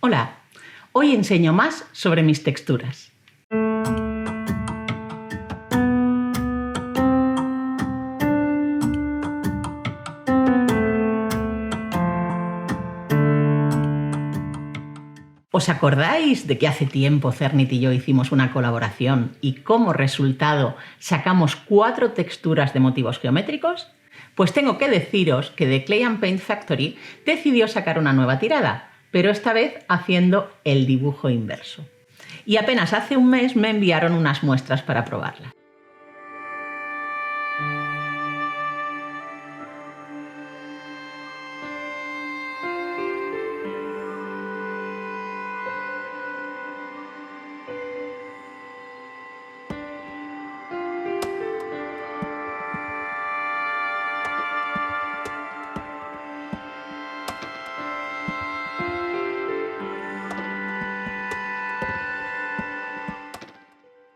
Hola, hoy enseño más sobre mis texturas. ¿Os acordáis de que hace tiempo Cernit y yo hicimos una colaboración y como resultado sacamos 4 texturas de motivos geométricos? Pues tengo que deciros que The Clay and Paint Factory decidió sacar una nueva tirada, pero esta vez haciendo el dibujo inverso. Y apenas hace un mes me enviaron unas muestras para probarlas.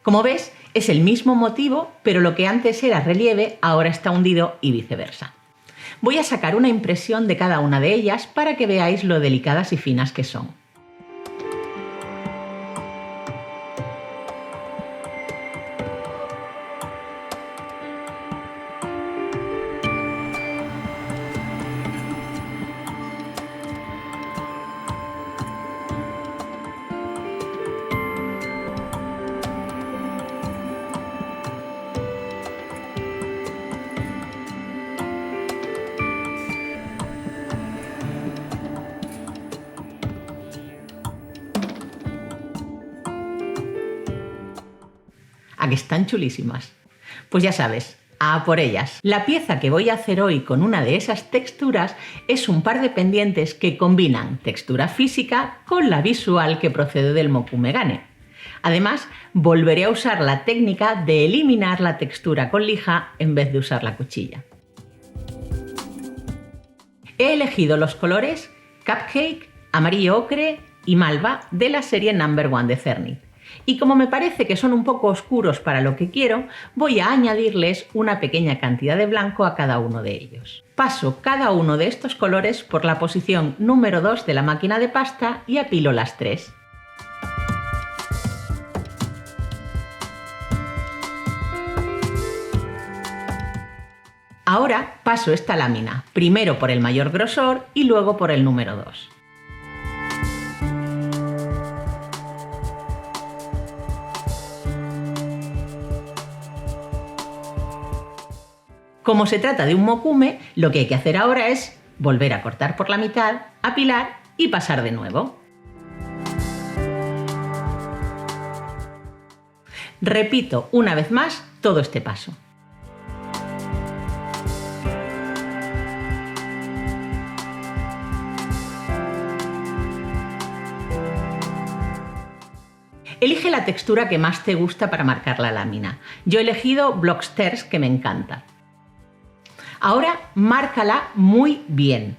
Como ves, es el mismo motivo, pero lo que antes era relieve ahora está hundido y viceversa. Voy a sacar una impresión de cada una de ellas para que veáis lo delicadas y finas que son. ¿A que están chulísimas? Pues ya sabes, a por ellas. La pieza que voy a hacer hoy con una de esas texturas es un par de pendientes que combinan textura física con la visual que procede del mokumegane. Además, volveré a usar la técnica de eliminar la textura con lija en vez de usar la cuchilla. He elegido los colores Cupcake, Amarillo Ocre y Malva de la serie No. 1 de Cernit. Y como me parece que son un poco oscuros para lo que quiero, voy a añadirles una pequeña cantidad de blanco a cada uno de ellos. Paso cada uno de estos colores por la posición número 2 de la máquina de pasta y apilo las 3. Ahora paso esta lámina, primero por el mayor grosor y luego por el número 2. Como se trata de un mokume, lo que hay que hacer ahora es volver a cortar por la mitad, apilar y pasar de nuevo. Repito una vez más todo este paso. Elige la textura que más te gusta para marcar la lámina. Yo he elegido Blocksters, que me encanta. Ahora márcala muy bien.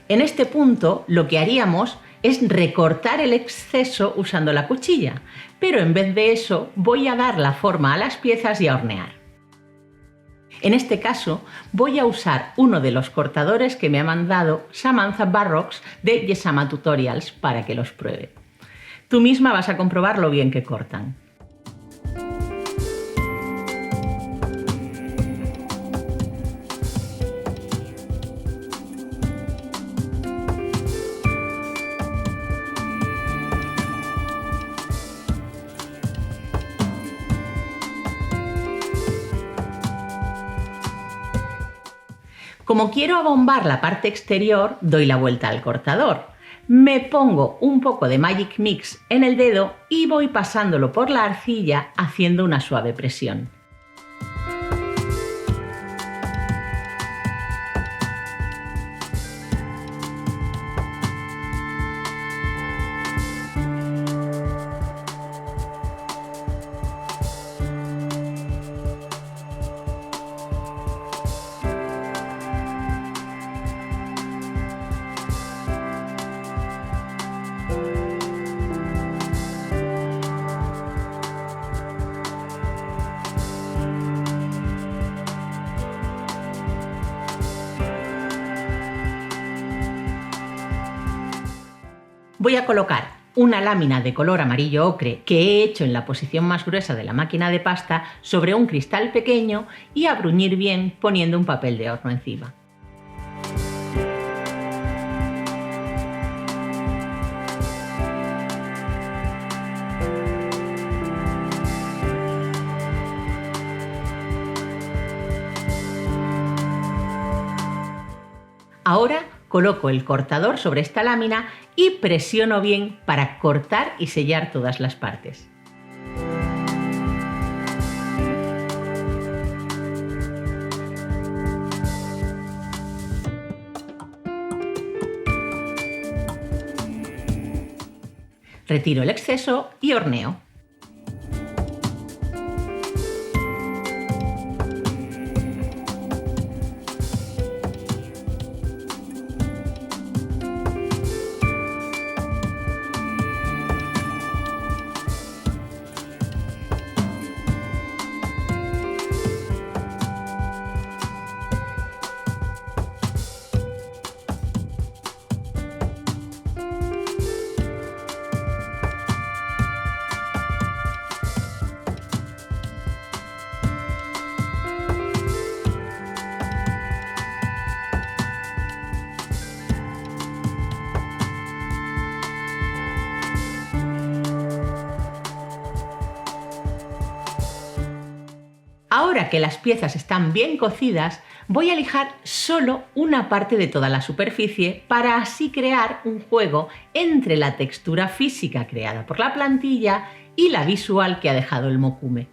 En este punto lo que haríamos es recortar el exceso usando la cuchilla, pero en vez de eso voy a dar la forma a las piezas y a hornear. En este caso voy a usar uno de los cortadores que me ha mandado Samantha Barrocks de Yesama Tutorials para que los pruebe. Tú misma vas a comprobar lo bien que cortan. Como quiero abombar la parte exterior, doy la vuelta al cortador. Me pongo un poco de Magic Mix en el dedo y voy pasándolo por la arcilla haciendo una suave presión. Voy a colocar una lámina de color amarillo ocre que he hecho en la posición más gruesa de la máquina de pasta sobre un cristal pequeño y a bruñir bien poniendo un papel de horno encima. Ahora coloco el cortador sobre esta lámina y presiono bien para cortar y sellar todas las partes. Retiro el exceso y horneo. Ahora que las piezas están bien cocidas, voy a lijar solo una parte de toda la superficie para así crear un juego entre la textura física creada por la plantilla y la visual que ha dejado el mokume.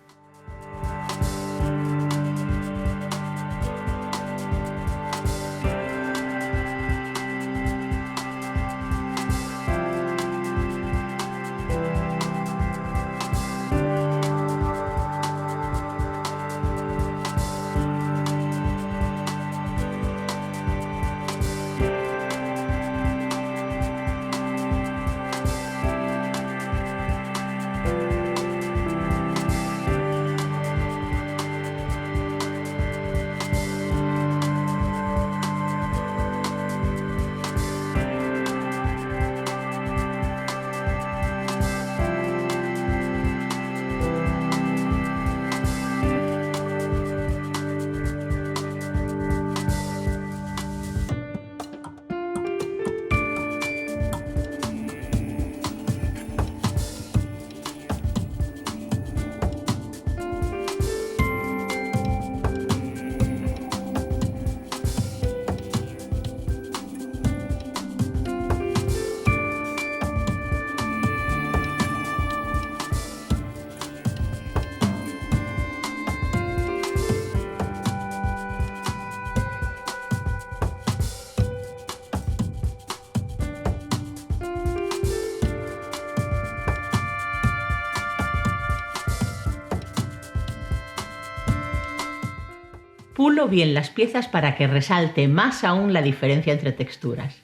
Pulo bien las piezas para que resalte más aún la diferencia entre texturas.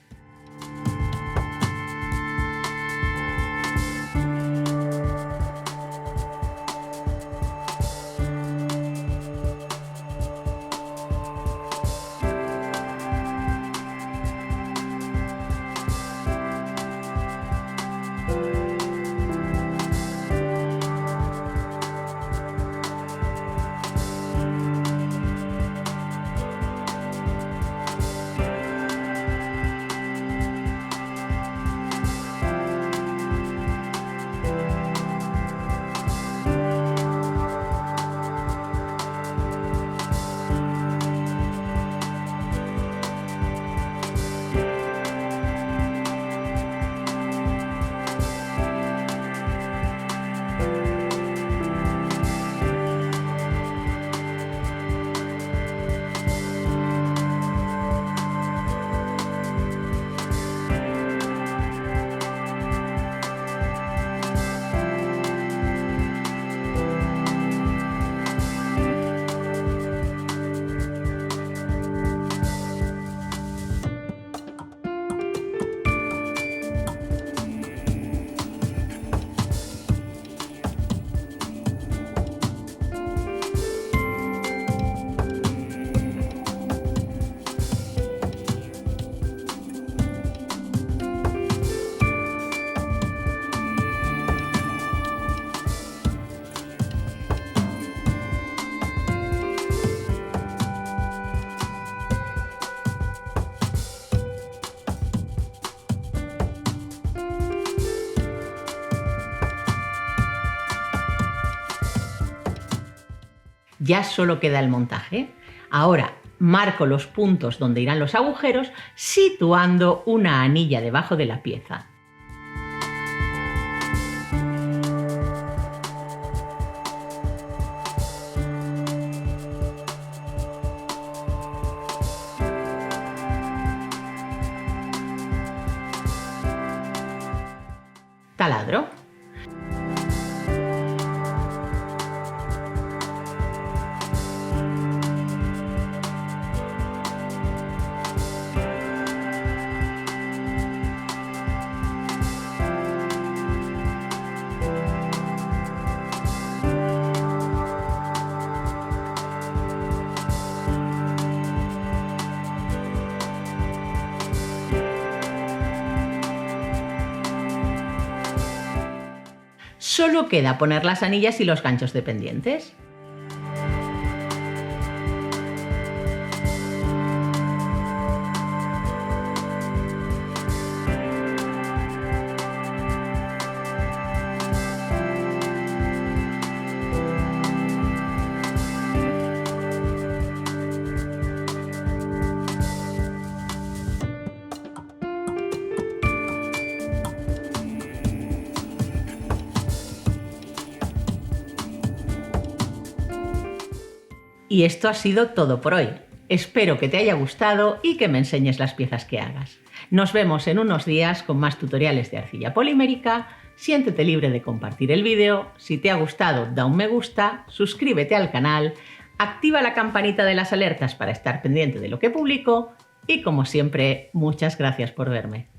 Ya solo queda el montaje. Ahora marco los puntos donde irán los agujeros situando una anilla debajo de la pieza. Taladro. Solo queda poner las anillas y los ganchos de pendientes. Y esto ha sido todo por hoy. Espero que te haya gustado y que me enseñes las piezas que hagas. Nos vemos en unos días con más tutoriales de arcilla polimérica. Siéntete libre de compartir el vídeo. Si te ha gustado, da un me gusta, suscríbete al canal, activa la campanita de las alertas para estar pendiente de lo que publico y, como siempre, muchas gracias por verme.